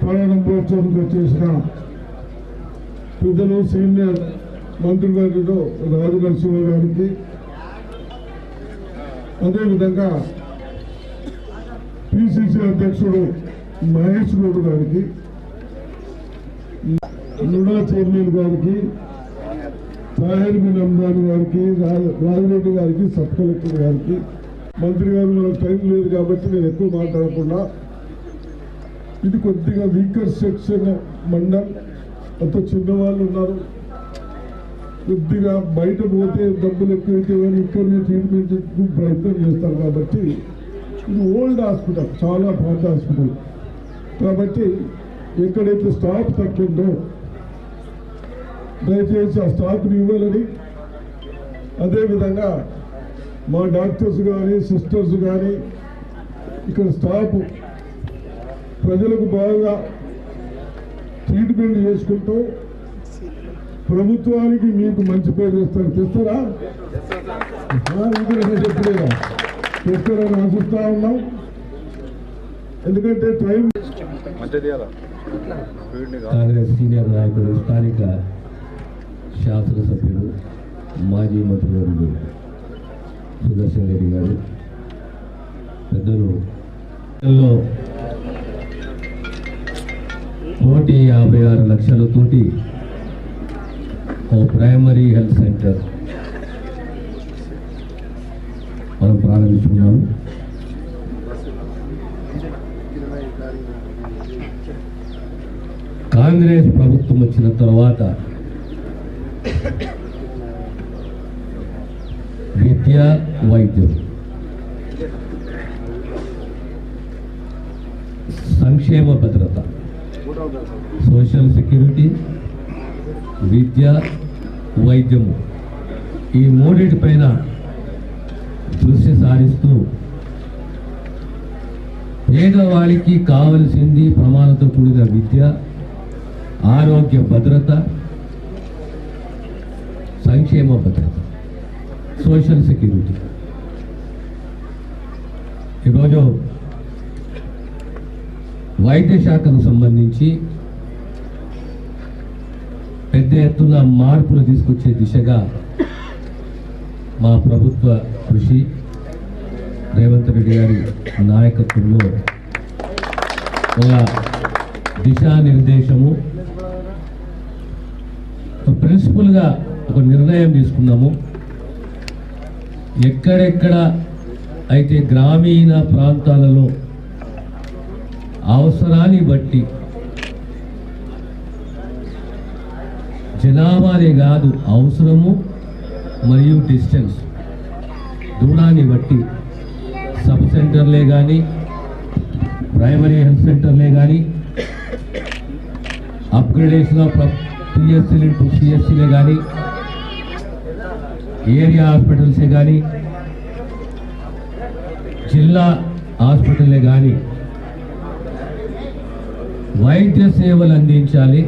ప్రారంభోత్సవానికి వచ్చేసిన పెద్దలు సీనియర్ మంత్రివర్యులు రాజనరసింహ గారికి, అదేవిధంగా పిసిసి అధ్యక్షుడు మహేష్ గౌడ్ గారికి, నుడా చైర్మన్ గారికి, తాహిర్ బిన్ అమ్దాన్ గారికి, రాజిరెడ్డి గారికి, సబ్ కలెక్టర్ గారికి, మంత్రి గారు మనకు టైం లేదు కాబట్టి నేను ఎక్కువ మాట్లాడకుండా, ఇది కొద్దిగా వీకర్ సెక్షన్ మండల్, అంత చిన్నవాళ్ళు ఉన్నారు, కొద్దిగా బయట పోతే డబ్బులు ఎక్కువైతే కానీ ఇక్కడనే ట్రీట్మెంట్ ప్రయత్నం చేస్తారు కాబట్టి ఇది ఓల్డ్ హాస్పిటల్, చాలా పాత హాస్పిటల్ కాబట్టి ఎక్కడైతే స్టాఫ్ తగ్గిందో దయచేసి ఆ స్టాఫ్ని ఇవ్వాలని, అదేవిధంగా మా డాక్టర్స్ కానీ సిస్టర్స్ కానీ ఇక్కడ స్టాఫ్ ప్రజలకు బాగా ట్రీట్మెంట్ చేసుకుంటూ ప్రభుత్వానికి మీకు మంచి పేరు చేస్తారు. తెస్తారా? చెప్పలేదా? తెస్తారని ఆశిస్తా ఉన్నాం. ఎందుకంటే టైం. కాంగ్రెస్ సీనియర్ నాయకుడు, స్థానిక శాసనసభ్యులు, మాజీ మంత్రివర్యులు సుదర్శన్ రెడ్డి గారు, పెద్దలు 156 లక్షలతోటి ఓ ప్రైమరీ హెల్త్ సెంటర్ మనం ప్రారంభించుకున్నాము. కాంగ్రెస్ ప్రభుత్వం వచ్చిన తర్వాత విద్య, వైద్యం, సంక్షేమ భద్రత, సోషల్ సెక్యూరిటీ, విద్య, వైద్యము, ఈ మూడింటిపైన దృష్టి సారిస్తూ పేదవాళ్ళకి కావలసింది ప్రమాణంతో కూడిన విద్య, ఆరోగ్య భద్రత, సంక్షేమ భద్రత, సోషల్ సెక్యూరిటీ. ఈరోజు వైద్య శాఖకు సంబంధించి పెద్ద ఎత్తున మార్పులు తీసుకొచ్చే దిశగా మా ప్రభుత్వ కృషి, రేవంత్ రెడ్డి గారి నాయకత్వంలో ఒక దిశానిర్దేశము, ప్రిన్సిపల్గా ఒక నిర్ణయం తీసుకున్నాము. ఎక్కడెక్కడ అయితే గ్రామీణ ప్రాంతాలలో అవసరాన్ని బట్టి, జనాభానే కాదు, అవసరము మరియు డిస్టెన్స్ దూరాన్ని బట్టి సబ్ సెంటర్లే కానీ, ప్రైమరీ హెల్త్ సెంటర్లే కానీ, అప్గ్రేడేషన్ ఆఫ్ పిఎస్సీలు ఇంటూ సిఎస్సీలే కానీ, ఏరియా హాస్పిటల్సే కానీ, జిల్లా హాస్పిటల్లే కానీ వైద్య సేవలు అందించాలి.